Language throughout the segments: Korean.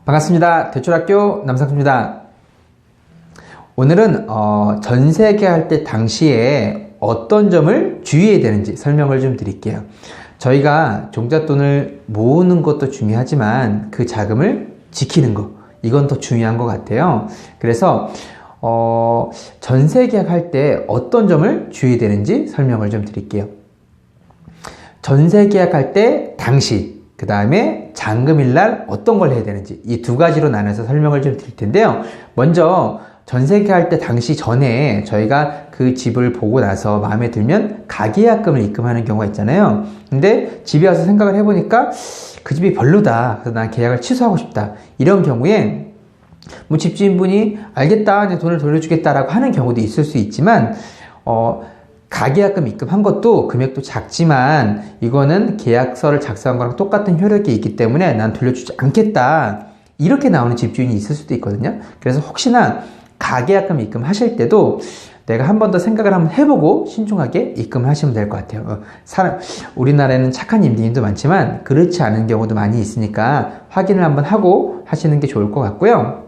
반갑습니다. 대출학교 남상수입니다. 오늘은 전세 계약할 때 당시에 어떤 점을 주의해야 되는지 설명을 좀 드릴게요. 저희가 종잣돈을 모으는 것도 중요하지만 그 자금을 지키는 거, 이건 더 중요한 것 같아요. 그래서 전세 계약할 때 어떤 점을 주의해야 되는지 설명을 좀 드릴게요. 전세 계약할 때 당시, 그 다음에 잔금일날 어떤 걸 해야 되는지, 이 두 가지로 나눠서 설명을 좀 드릴 텐데요. 먼저 전세 계약할 때 당시 전에 저희가 그 집을 보고 나서 마음에 들면 가계약금을 입금하는 경우가 있잖아요. 근데 집에 와서 생각을 해보니까 그 집이 별로다, 그래서 난 계약을 취소하고 싶다, 이런 경우에 뭐 집주인분이 알겠다, 내 돈을 돌려주겠다라고 하는 경우도 있을 수 있지만 가계약금 입금한 것도 금액도 작지만 이거는 계약서를 작성한 거랑 똑같은 효력이 있기 때문에 난 돌려주지 않겠다, 이렇게 나오는 집주인이 있을 수도 있거든요. 그래서 혹시나 가계약금 입금하실 때도 내가 한 번 더 생각을 한번 해보고 신중하게 입금하시면 될 것 같아요. 우리나라에는 착한 임대인도 많지만 그렇지 않은 경우도 많이 있으니까 확인을 한번 하고 하시는 게 좋을 것 같고요.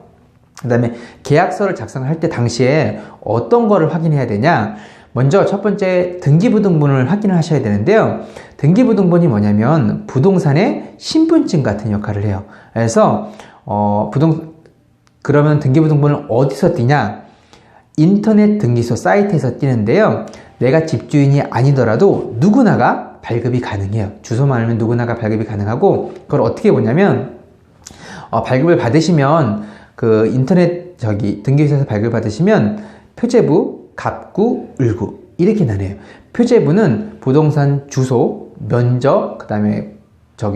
그 다음에 계약서를 작성할 때 당시에 어떤 거를 확인해야 되냐, 먼저 첫 번째 등기부등본을 확인을 하셔야 되는데요. 등기부등본이 뭐냐면 부동산의 신분증 같은 역할을 해요. 그래서 그러면 등기부등본을 어디서 띄냐? 인터넷 등기소 사이트에서 띄는데요. 내가 집주인이 아니더라도 누구나가 발급이 가능해요. 주소만 알면 누구나가 발급이 가능하고, 그걸 어떻게 보냐면 발급을 받으시면 그 인터넷 등기소에서 발급을 받으시면 표제부, 갑구, 을구 이렇게 나뉘어요. 표제부는 부동산 주소, 면적, 그 다음에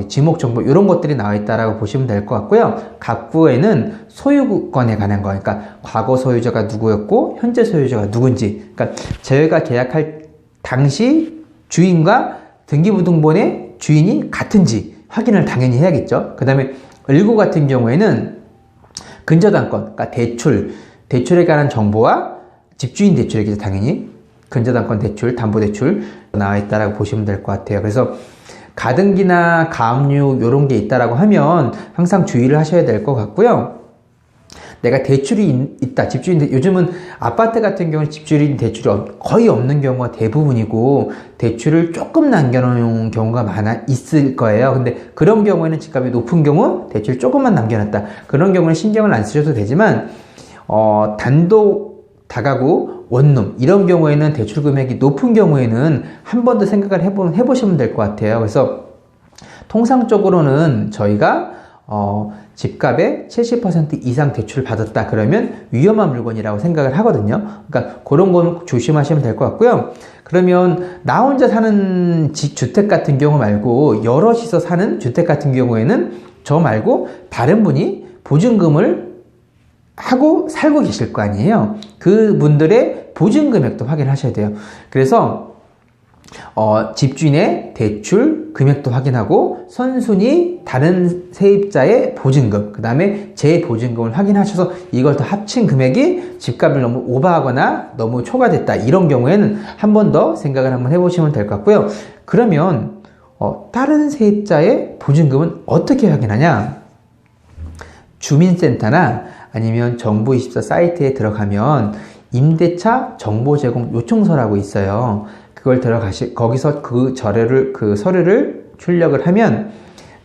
지목정보 이런 것들이 나와 있다라고 보시면 될 것 같고요. 갑구에는 소유권에 관한 거, 그러니까 과거 소유자가 누구였고 현재 소유자가 누군지, 그러니까 저희가 계약할 당시 주인과 등기부등본의 주인이 같은지 확인을 당연히 해야겠죠. 그 다음에 을구 같은 경우에는 근저당권, 그러니까 대출에 관한 정보와 집주인 대출에게서 당연히 근저당권 대출, 담보대출 나와 있다라고 보시면 될 것 같아요. 그래서 가등기나 가압류 이런 게 있다라고 하면 항상 주의를 하셔야 될 것 같고요. 내가 대출이 있다, 요즘은 아파트 같은 경우는 집주인 대출이 거의 없는 경우가 대부분이고 대출을 조금 남겨놓은 경우가 있을 거예요. 근데 그런 경우에는 집값이 높은 경우 대출 조금만 남겨놨다, 그런 경우는 신경을 안 쓰셔도 되지만 단독 다가구, 원룸 이런 경우에는 대출 금액이 높은 경우에는 한 번 더 생각을 해보시면 될 것 같아요. 그래서 통상적으로는 저희가 집값의 70% 이상 대출을 받았다 그러면 위험한 물건이라고 생각을 하거든요. 그러니까 그런 건 조심하시면 될 것 같고요. 그러면 나 혼자 사는 주택 같은 경우 말고 여럿이서 사는 주택 같은 경우에는 저 말고 다른 분이 보증금을 하고 살고 계실 거 아니에요. 그분들의 보증 금액도 확인하셔야 돼요. 그래서 집주인의 대출 금액도 확인하고 선순위 다른 세입자의 보증금, 그 다음에 제 보증금을 확인하셔서 이걸 더 합친 금액이 집값을 너무 오버하거나 너무 초과됐다, 이런 경우에는 한 번 더 생각을 한번 해보시면 될 것 같고요. 그러면 다른 세입자의 보증금은 어떻게 확인하냐? 주민센터나 아니면 정부24 사이트에 들어가면 임대차 정보 제공 요청서라고 있어요. 그걸 거기서 그 서류를 출력을 하면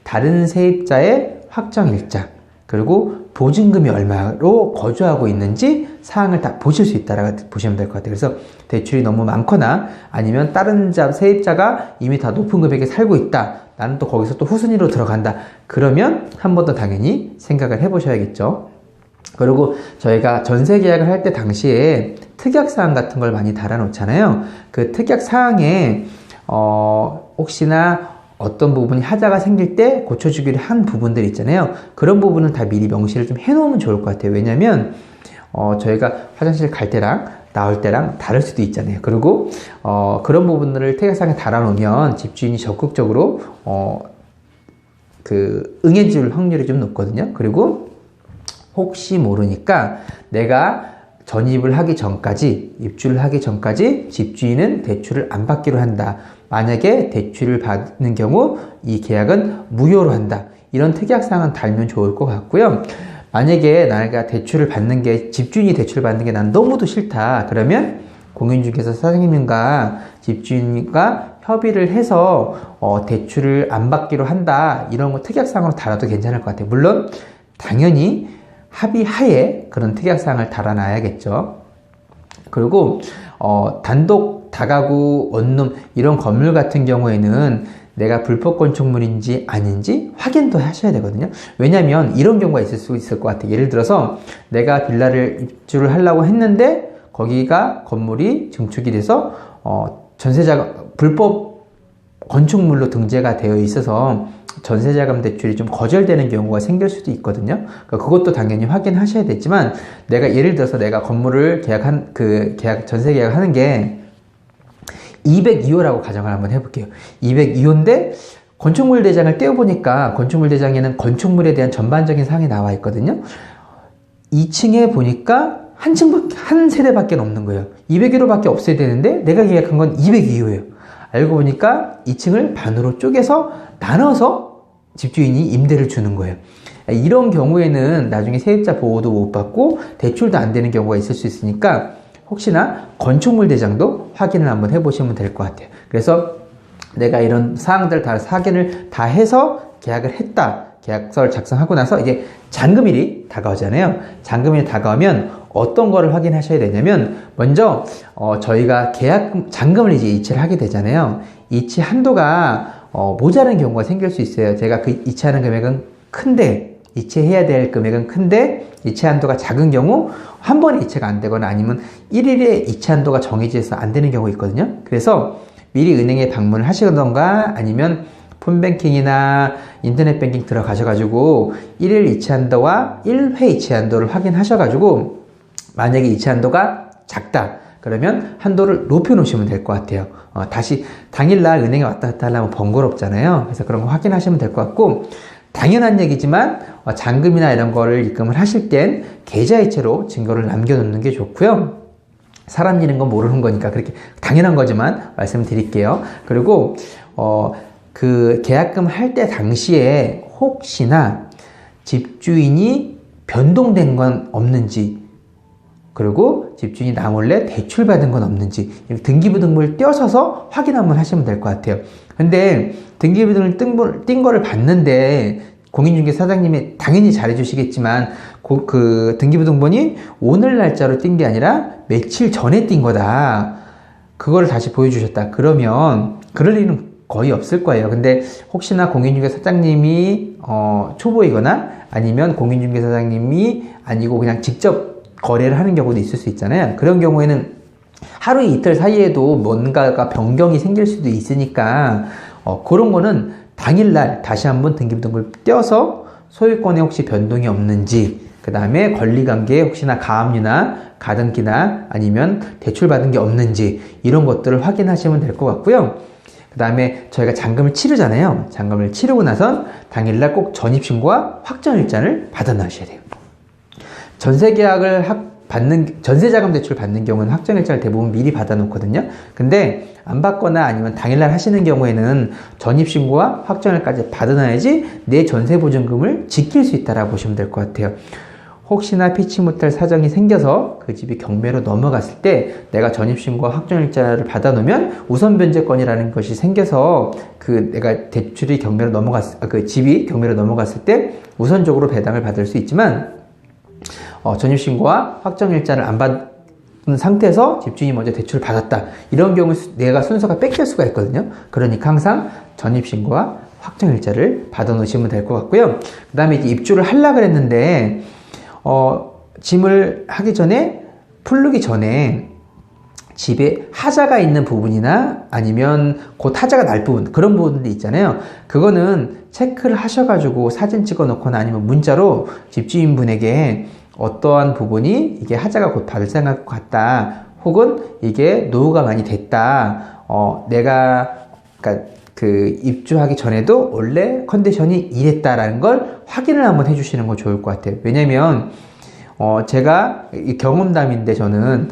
다른 세입자의 확정일자, 그리고 보증금이 얼마로 거주하고 있는지 사항을 다 보실 수 있다라고 보시면 될 것 같아요. 그래서 대출이 너무 많거나 아니면 다른 세입자가 이미 다 높은 금액에 살고 있다, 나는 또 거기서 또 후순위로 들어간다, 그러면 한 번 더 당연히 생각을 해보셔야겠죠. 그리고 저희가 전세 계약을 할 때 당시에 특약사항 같은 걸 많이 달아놓잖아요. 그 특약사항에 혹시나 어떤 부분이 하자가 생길 때 고쳐주기로 한 부분들 있잖아요. 그런 부분은 다 미리 명시를 좀 해놓으면 좋을 것 같아요. 왜냐면 저희가 화장실 갈 때랑 나올 때랑 다를 수도 있잖아요. 그리고 그런 부분들을 특약사항에 달아놓으면 집주인이 적극적으로 응해줄 확률이 좀 높거든요. 그리고 혹시 모르니까 내가 전입을 하기 전까지, 입주를 하기 전까지 집주인은 대출을 안 받기로 한다, 만약에 대출을 받는 경우 이 계약은 무효로 한다, 이런 특약사항은 달면 좋을 것 같고요. 만약에 내가 대출을 받는 게, 집주인이 대출을 받는 게 난 너무도 싫다. 그러면 공인중개사 사장님과 집주인과 협의를 해서 대출을 안 받기로 한다. 이런 거 특약사항으로 달아도 괜찮을 것 같아요. 물론 당연히 합의하에 그런 특약사항을 달아놔야겠죠. 그리고 단독 다가구 원룸 이런 건물 같은 경우에는 내가 불법 건축물인지 아닌지 확인도 하셔야 되거든요. 왜냐면 이런 경우가 있을 수 있을 것 같아요. 예를 들어서 내가 빌라를 입주를 하려고 했는데 거기가 건물이 증축이 돼서 전세자금 불법 건축물로 등재가 되어 있어서 전세자금 대출이 좀 거절되는 경우가 생길 수도 있거든요. 그러니까 그것도 당연히 확인하셔야 되지만, 내가 예를 들어서 내가 건물을 전세 계약하는 게 202호라고 가정을 한번 해볼게요. 202호인데 건축물 대장을 떼어보니까 건축물 대장에는 건축물에 대한 전반적인 사항이 나와 있거든요. 2층에 보니까 한 세대밖에 없는 거예요. 201호밖에 없어야 되는데 내가 계약한 건 202호예요. 알고 보니까 2층을 반으로 쪼개서 나눠서 집주인이 임대를 주는 거예요. 이런 경우에는 나중에 세입자 보호도 못 받고 대출도 안 되는 경우가 있을 수 있으니까 혹시나 건축물 대장도 확인을 한번 해보시면 될 것 같아요. 그래서 내가 이런 사항들 다 확인을 다 해서 계약을 했다. 계약서를 작성하고 나서 이제 잔금일이 다가오잖아요. 잔금일이 다가오면 어떤 거를 확인하셔야 되냐면, 먼저 저희가 잔금을 이제 이체를 하게 되잖아요. 이체 한도가 모자란 경우가 생길 수 있어요. 제가 그 이체하는 금액은 큰데, 이체해야 될 금액은 큰데 이체 한도가 작은 경우 한 번에 이체가 안 되거나 아니면 1일에 이체 한도가 정해져서 안 되는 경우가 있거든요. 그래서 미리 은행에 방문을 하시던가 아니면 폰뱅킹이나 인터넷 뱅킹 들어가셔가지고 1일 이체 한도와 1회 이체 한도를 확인하셔가지고, 만약에 이체 한도가 작다 그러면 한도를 높여 놓으시면 될 것 같아요. 다시 당일날 은행에 왔다 갔다 하려면 번거롭잖아요. 그래서 그런 거 확인하시면 될 것 같고, 당연한 얘기지만 잔금이나 이런 거를 입금을 하실 땐 계좌이체로 증거를 남겨놓는 게 좋고요. 사람 일인 건 모르는 거니까 그렇게 당연한 거지만 말씀드릴게요. 그리고 그 계약금 할 때 당시에 혹시나 집주인이 변동된 건 없는지, 그리고 집주인이 나 몰래 대출받은 건 없는지 등기부등본을 떼어서서 확인 한번 하시면 될 것 같아요. 근데 등기부등본을 띈 거를 봤는데 공인중개 사장님이 당연히 잘해주시겠지만 그 등기부등본이 오늘 날짜로 띈 게 아니라 며칠 전에 띈 거다. 그거를 다시 보여주셨다. 그러면 그럴 일은 거의 없을 거예요. 근데 혹시나 공인중개 사장님이 초보이거나 아니면 공인중개 사장님이 아니고 그냥 직접 거래를 하는 경우도 있을 수 있잖아요. 그런 경우에는 하루 이틀 사이에도 뭔가가 변경이 생길 수도 있으니까 그런 거는 당일날 다시 한번 등기부등본을 떼어서 소유권에 혹시 변동이 없는지, 그 다음에 권리관계에 혹시나 가압류나 가등기나 아니면 대출받은 게 없는지 이런 것들을 확인하시면 될 것 같고요. 그 다음에 저희가 잔금을 치르잖아요. 잔금을 치르고 나선 당일날 꼭 전입신고와 확정일자를 받아 놔셔야 돼요. 전세계약을 전세자금 대출 받는 경우는 확정일자를 대부분 미리 받아 놓거든요. 근데 안 받거나 아니면 당일날 하시는 경우에는 전입신고와 확정일까지 받아놔야지 내 전세보증금을 지킬 수 있다라고 보시면 될 것 같아요. 혹시나 피치 못할 사정이 생겨서 그 집이 경매로 넘어갔을 때 내가 전입신고와 확정일자를 받아놓으면 우선 변제권이라는 것이 생겨서 내가 대출이 경매로 그 집이 경매로 넘어갔을 때 우선적으로 배당을 받을 수 있지만, 전입신고와 확정일자를 안 받은 상태에서 집주인이 먼저 대출을 받았다. 이런 경우 내가 순서가 뺏길 수가 있거든요. 그러니까 항상 전입신고와 확정일자를 받아 놓으시면 될 것 같고요. 그 다음에 이제 입주를 하려고 그랬는데 짐을 하기 전에, 풀르기 전에 집에 하자가 있는 부분이나 아니면 곧 하자가 날 부분, 그런 부분들이 있잖아요. 그거는 체크를 하셔가지고 사진 찍어 놓거나 아니면 문자로 집주인분에게 어떠한 부분이 이게 하자가 곧 발생할 것 같다, 혹은 이게 노후가 많이 됐다, 그러니까 입주하기 전에도 원래 컨디션이 이랬다라는 걸 확인을 한번 해주시는 거 좋을 것 같아요. 왜냐면 제가 경험담인데, 저는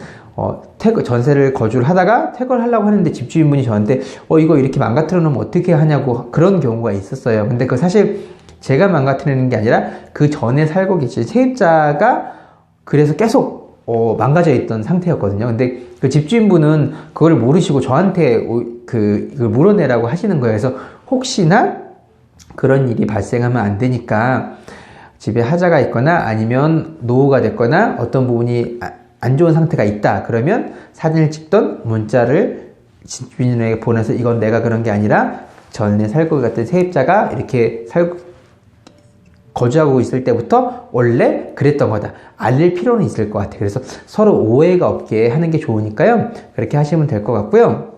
전세를 거주를 하다가 퇴거를 하려고 하는데 집주인분이 저한테 이거 이렇게 망가뜨려 놓으면 어떻게 하냐고 그런 경우가 있었어요. 근데 그 사실 제가 망가뜨리는 게 아니라 그 전에 살고 계신 세입자가 그래서 계속 망가져 있던 상태였거든요. 근데 그 집주인분은 그걸 모르시고 저한테 그걸 물어내라고 하시는 거예요. 그래서 혹시나 그런 일이 발생하면 안 되니까 집에 하자가 있거나 아니면 노후가 됐거나 어떤 부분이 안 좋은 상태가 있다 그러면 사진을 찍던 문자를 집주인에게 보내서 이건 내가 그런 게 아니라 전에 살고 갔던 세입자가 이렇게 거주하고 있을 때부터 원래 그랬던 거다 알릴 필요는 있을 것 같아요. 그래서 서로 오해가 없게 하는 게 좋으니까요, 그렇게 하시면 될 것 같고요.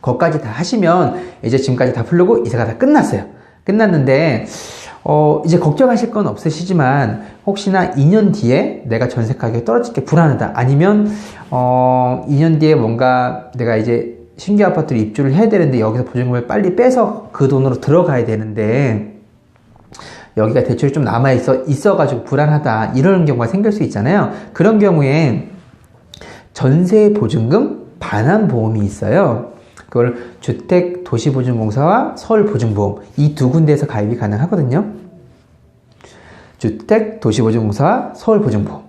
거기까지 다 하시면 이제 지금까지 다 풀르고 이사가 다 끝났어요. 끝났는데 이제 걱정하실 건 없으시지만 혹시나 2년 뒤에 내가 전세 가격이 떨어질 게 불안하다, 아니면 2년 뒤에 뭔가 내가 이제 신규 아파트를 입주를 해야 되는데 여기서 보증금을 빨리 빼서 그 돈으로 들어가야 되는데 여기가 대출이 좀 있어가지고 불안하다, 이런 경우가 생길 수 있잖아요. 그런 경우에 전세 보증금 반환 보험이 있어요. 그걸 주택도시보증공사와 서울보증보험 이 두 군데에서 가입이 가능하거든요. 주택도시보증공사와 서울보증보험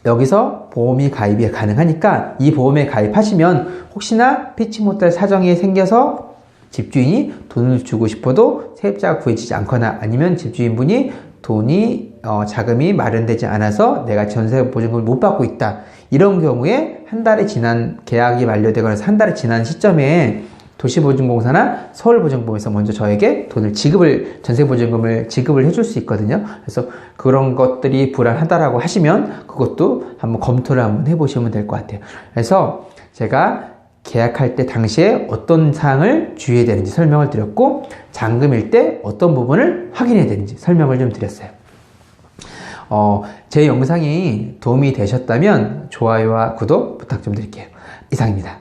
여기서 보험이 가입이 가능하니까 이 보험에 가입하시면 혹시나 피치 못할 사정이 생겨서 집주인이 돈을 주고 싶어도 세입자가 구해지지 않거나 아니면 집주인분이 자금이 마련되지 않아서 내가 전세 보증금을 못 받고 있다, 이런 경우에 한 달이 지난 계약이 만료되거나 한 달이 지난 시점에 도시보증공사나 서울보증보험에서 먼저 저에게 전세보증금을 지급을 해줄 수 있거든요. 그래서 그런 것들이 불안하다라고 하시면 그것도 한번 검토를 한번 해보시면 될 것 같아요. 그래서 제가 계약할 때 당시에 어떤 사항을 주의해야 되는지 설명을 드렸고, 잔금일 때 어떤 부분을 확인해야 되는지 설명을 좀 드렸어요. 제 영상이 도움이 되셨다면 좋아요와 구독 부탁 좀 드릴게요. 이상입니다.